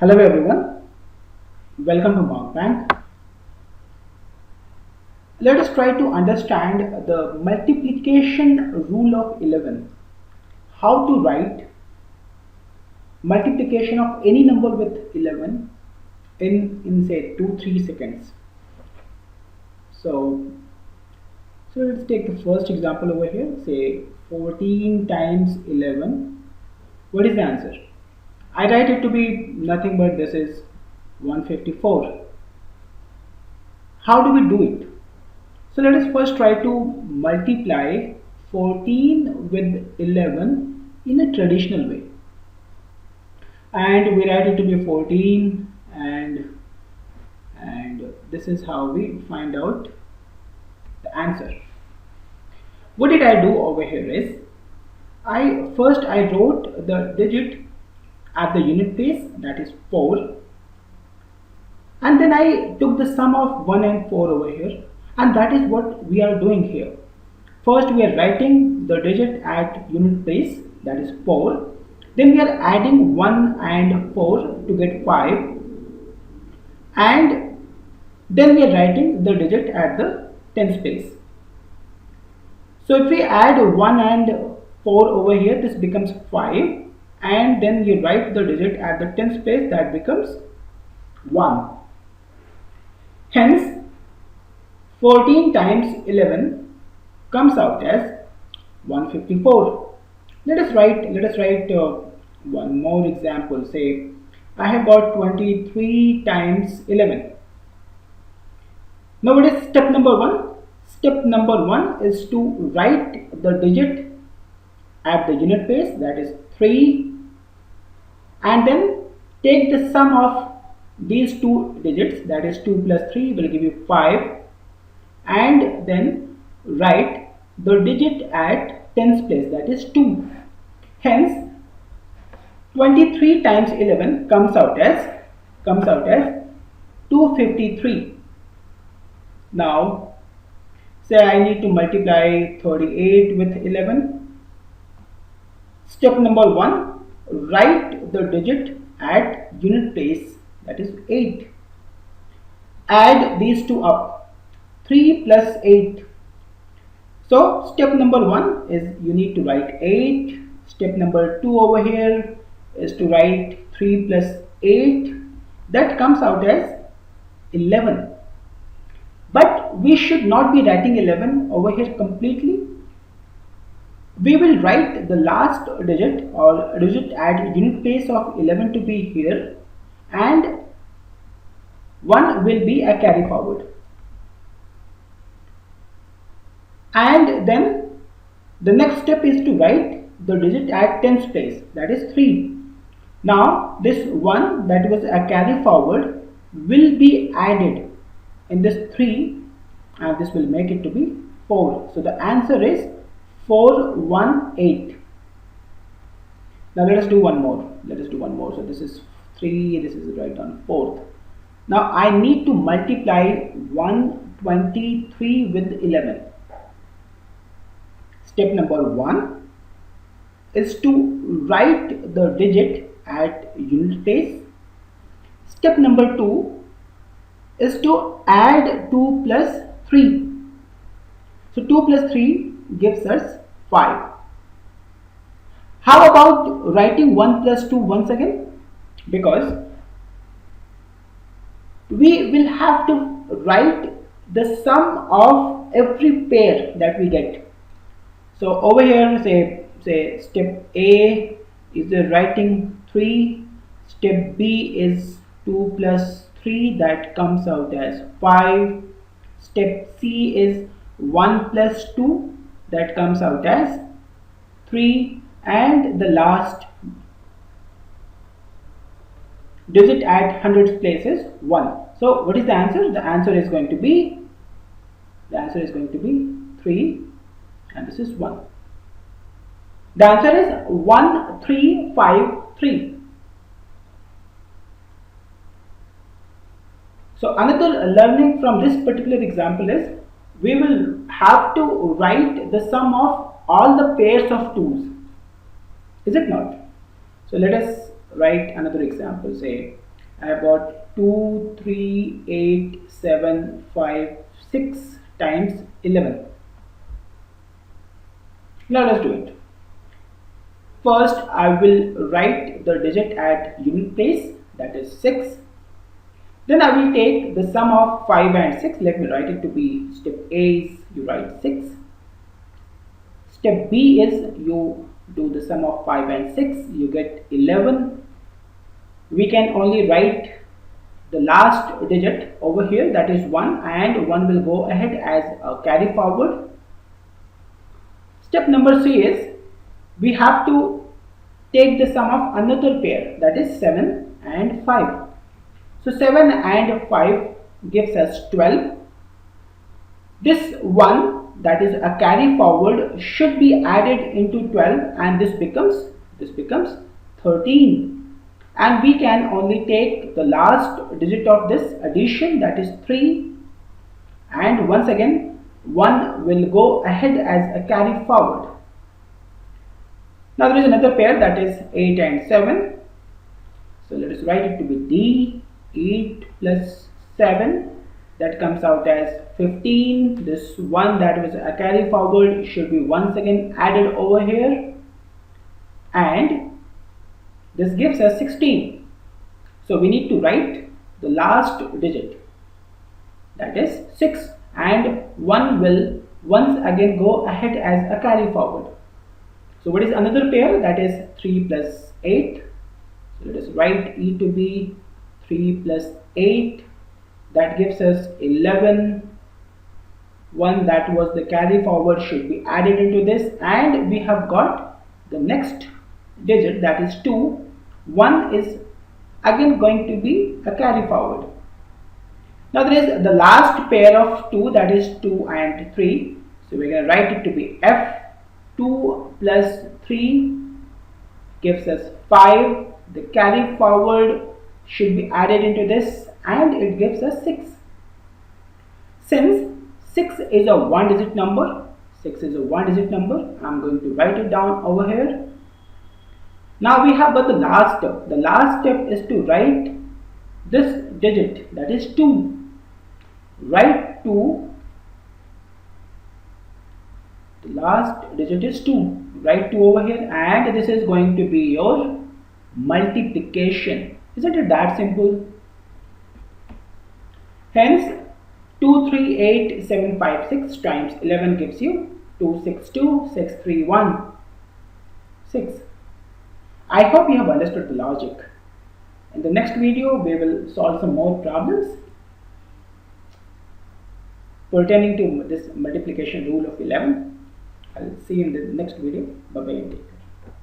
Hello everyone, welcome to Mockbank. Let us try to understand the multiplication rule of 11. How to write multiplication of any number with 11 in say 2-3 seconds. So let's take the first example over here. Say 14 times 11. What is the answer? I write it to be nothing but this is 154. How do we do it? So let us first try to multiply 14 with 11 in a traditional way. And we write it to be 14 and this is how we find out the answer. What did I do over here is, I wrote the digit at the unit place, that is 4, and then I took the sum of 1 and 4 over here, and that is what we are doing here. First we are writing the digit at unit place, that is 4, then we are adding 1 and 4 to get 5, and then we are writing the digit at the tens place. So if we add 1 and 4 over here, this becomes 5, and then you write the digit at the tens place, that becomes 1. Hence 14 times 11 comes out as 154. Let us write one more example. Say I have got 23 times 11. Now what is step number 1? Step number 1 is to write the digit at the unit place, that is 3, and then take the sum of these two digits, that is 2 plus 3 will give you 5, and then write the digit at tens place, that is 2. Hence 23 times 11 comes out as 253. Now say I need to multiply 38 with 11. Step number 1, write the digit at unit place, that is 8. Add these two up, 3 plus 8. So step number 1 is you need to write 8. Step number 2 over here is to write 3 plus 8. That comes out as 11. But we should not be writing 11 over here completely. We will write the last digit or digit at unit place of 11 to be here, and 1 will be a carry forward. And then the next step is to write the digit at tens place, that is 3. Now this 1 that was a carry forward will be added in this 3, and this will make it to be 4. So the answer is 418. Now let us do one more. So this is 3, this is right on 4th. Now I need to multiply 123 with 11. Step number 1 is to write the digit at unit place. Step number 2 is to add 2 plus 3. So 2 plus 3 gives us 5. How about writing 1 plus 2 once again? Because we will have to write the sum of every pair that we get. So over here, say step A is writing 3, step B is 2 plus 3, that comes out as 5, step C is 1 plus 2, that comes out as 3, and the last digit at hundreds place is 1. So what is the answer? The answer is going to be 3, and this is 1. The answer is 1353. So another learning from this particular example is, we will have to write the sum of all the pairs of 2's. Is it not? So let us write another example. Say I have got 2, 3, 8, 7, 5, 6 times 11. Now let's do it. First, I will write the digit at unit place, that is 6. Then I will take the sum of 5 and 6. Let me write it to be step A is you write 6. Step B is you do the sum of 5 and 6. You get 11. We can only write the last digit over here, that is 1, and 1 will go ahead as a carry forward. Step number 3 is we have to take the sum of another pair, that is 7 and 5. So 7 and 5 gives us 12. This 1, that is a carry forward, should be added into 12, and this becomes 13. And we can only take the last digit of this addition, that is 3, and once again 1 will go ahead as a carry forward. Now there is another pair, that is 8 and 7. So let us write it to be D. 8 plus 7, that comes out as 15. This 1 that was a carry forward should be once again added over here, and this gives us 16. So we need to write the last digit, that is 6, and 1 will once again go ahead as a carry forward. So what is another pair? That is 3 plus 8. So let us write E to be 3 plus 8, that gives us 11. 1 that was the carry forward should be added into this, and we have got the next digit, that is 2. 1 is again going to be a carry forward. Now there is the last pair of 2, that is 2 and 3. So we are going to write it to be F. 2 plus 3 gives us 5. The carry forward should be added into this, and it gives us 6. Since 6 is a one digit number, I'm going to write it down over here. Now we have got the last step. The last step is to write this digit, that is 2. Write 2. The last digit is 2. Write 2 over here, and this is going to be your multiplication. Isn't it that simple? Hence 238756 times 11 gives you 262631. 6. I hope you have understood the logic. In the next video we will solve some more problems pertaining to this multiplication rule of 11. I'll see you in the next video. Bye bye and take care.